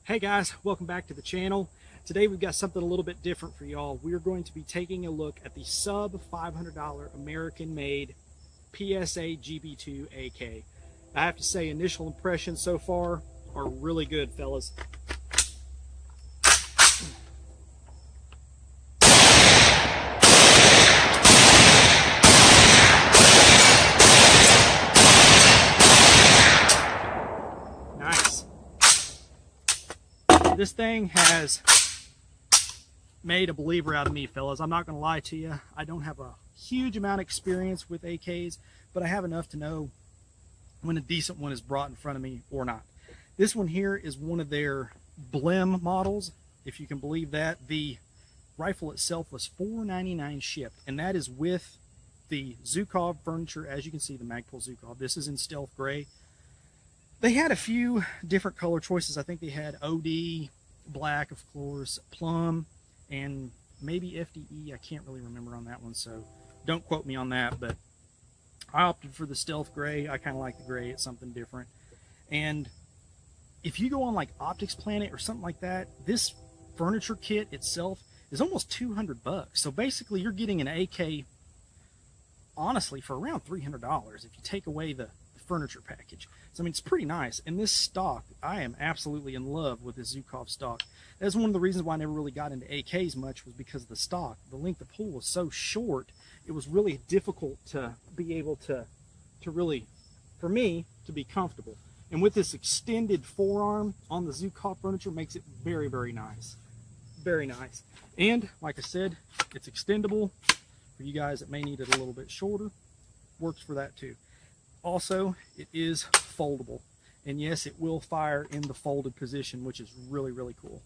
Hey guys, welcome back to the channel. Today we've got something a little bit different for y'all. We're going to be taking a look at the sub $500 American made PSAK G2 AK. I have to say, initial impressions so far are really good, fellas. Nice. This thing has made a believer out of me, fellas. I'm not going to lie to you. I don't have a huge amount of experience with AKs, but I have enough to know when a decent one is brought in front of me or not. This one here is one of their blim models, if you can believe that. The rifle itself was $4.99 shipped, and that is with the Zukov furniture. As you can see, the Magpul Zukov. This is in stealth gray. They had a few different color choices. I think they had OD, black, of course, plum, and maybe FDE. I can't really remember on that one, so don't quote me on that, but I opted for the stealth gray. I kind of like the gray. It's something different. And if you go on like Optics Planet or something like that, this furniture kit itself is almost $200. So basically you're getting an AK, honestly, for around $300 if you take away the furniture package. So I mean, it's pretty nice. And this stock, I am absolutely in love with this Zukov stock. That's one of the reasons why I never really got into AKs much, was because of the stock. The length of pull was so short, it was really difficult to be able to really, for me, to be comfortable. And with this extended forearm on the Zukov furniture, makes it very, very nice. Very nice. And like I said, it's extendable. For you guys that may need it a little bit shorter, works for that too. Also, it is foldable, and yes, it will fire in the folded position, which is really, really cool.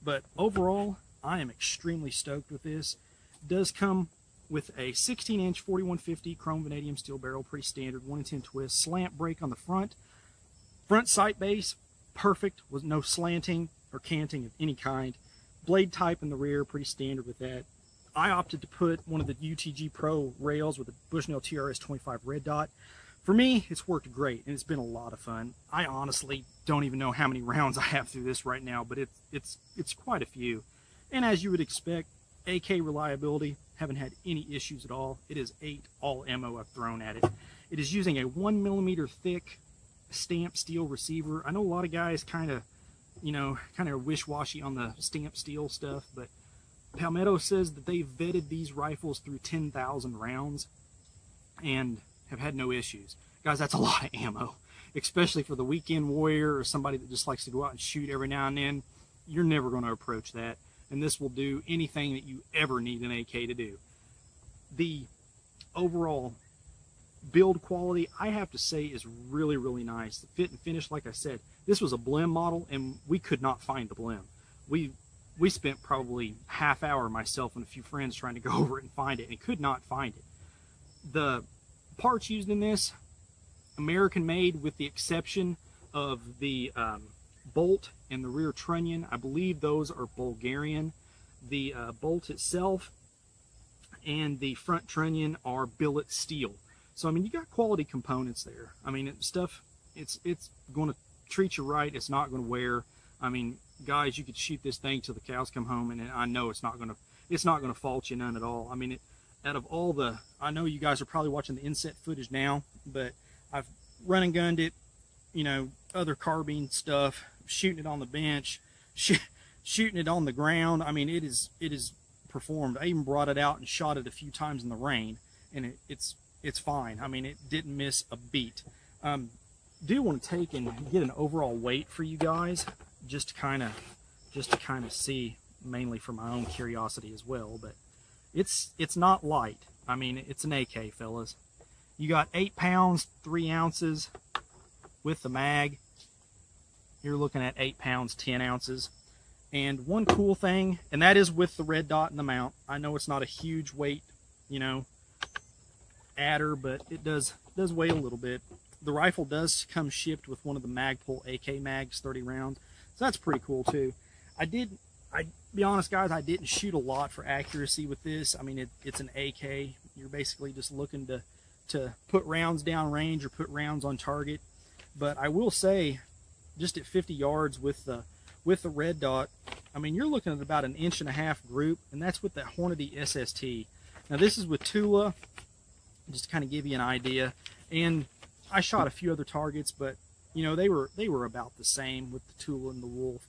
But overall, I am extremely stoked with this. It does come with a 16-inch 4150 chrome vanadium steel barrel, pretty standard, 1 in 10 twist, slant brake on the front sight base, perfect, with no slanting or canting of any kind. Blade type in the rear, pretty standard with that. I opted to put one of the UTG Pro rails with a Bushnell TRS-25 red dot. For me, it's worked great, and it's been a lot of fun. I honestly don't even know how many rounds I have through this right now, but it's quite a few. And as you would expect, AK reliability, haven't had any issues at all. It is 8 all ammo I've thrown at it. It is using a 1mm thick stamped steel receiver. I know a lot of guys kind of wish-washy on the stamped steel stuff, but Palmetto says that they've vetted these rifles through 10,000 rounds and have had no issues. Guys, that's a lot of ammo, especially for the weekend warrior or somebody that just likes to go out and shoot every now and then. You're never going to approach that, and this will do anything that you ever need an AK to do. The overall build quality, I have to say, is really, really nice. The fit and finish, like I said, this was a blim model, and we could not find the blim. We spent probably half hour, myself and a few friends, trying to go over it and find it, and could not find it. The parts used in this, American made, with the exception of the bolt and the rear trunnion. I believe those are Bulgarian. The bolt itself and the front trunnion are billet steel. So I mean, you got quality components there. I mean, it's going to treat you right. It's not going to wear. I mean, guys, you could shoot this thing till the cows come home, and I know it's not going to fault you none at all. I mean, out of all the, I know you guys are probably watching the inset footage now, but I've run and gunned it, you know, other carbine stuff, shooting it on the bench, shooting it on the ground. I mean, it is performed. I even brought it out and shot it a few times in the rain, and it's fine. I mean, it didn't miss a beat. Do want to take and get an overall weight for you guys, just to kind of see, mainly for my own curiosity as well, but it's not light. I mean, it's an AK, fellas. You got 8 pounds 3 ounces with the mag. You're looking at 8 pounds 10 ounces. And one cool thing, and that is with the red dot in the mount. I know it's not a huge weight, you know, adder, but it does weigh a little bit. The rifle does come shipped with one of the Magpul AK mags, 30 rounds. So that's pretty cool too. I be honest, guys, I didn't shoot a lot for accuracy with this. I mean, it's an AK. You're basically just looking to put rounds down range or put rounds on target. But I will say, just at 50 yards with with the red dot, I mean, you're looking at about 1.5 inch group, and that's with the Hornady SST. Now this is with Tula, just to kind of give you an idea. And I shot a few other targets, but you know, they were about the same with the Tula and the Wolf.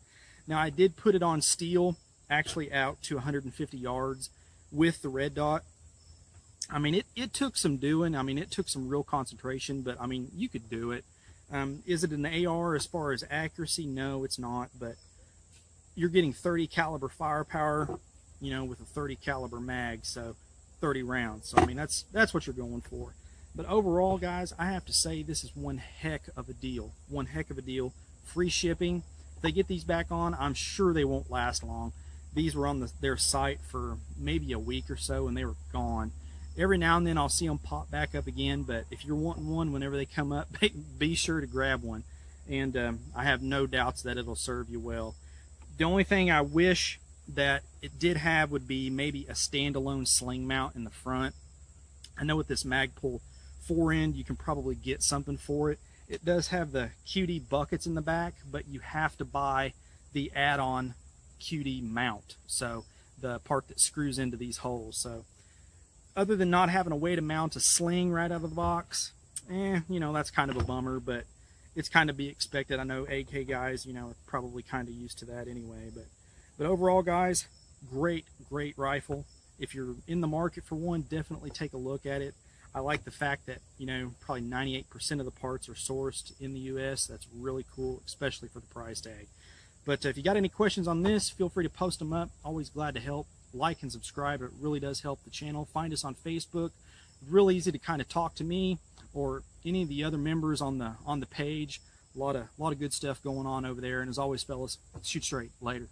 Now I did put it on steel, actually out to 150 yards with the red dot. I mean, it took some doing. I mean, it took some real concentration, but I mean, you could do it. Is it an AR as far as accuracy? No, it's not, but you're getting 30 caliber firepower, you know, with a 30 caliber mag, so 30 rounds. So I mean, that's what you're going for. But overall, guys, I have to say this is one heck of a deal. One heck of a deal. Free shipping. If they get these back on, I'm sure they won't last long. These were on their site for maybe a week or so, and they were gone. Every now and then I'll see them pop back up again, but if you're wanting one whenever they come up, be sure to grab one. And I have no doubts that it'll serve you well. The only thing I wish that it did have would be maybe a standalone sling mount in the front. I know with this Magpul 4-end you can probably get something for it. It does have the QD buckets in the back, but you have to buy the add-on QD mount, so the part that screws into these holes. So other than not having a way to mount a sling right out of the box, you know, that's kind of a bummer, but it's kind of be expected. I know AK guys, you know, are probably kind of used to that anyway. But overall, guys, great rifle. If you're in the market for one, definitely take a look at it. I like the fact that, you know, probably 98% of the parts are sourced in the US. That's really cool, especially for the price tag. But if you got any questions on this, feel free to post them up. Always glad to help. Like and subscribe. It really does help the channel. Find us on Facebook. Real easy to kind of talk to me or any of the other members on the page. A lot of good stuff going on over there. And as always, fellas, shoot straight. Later.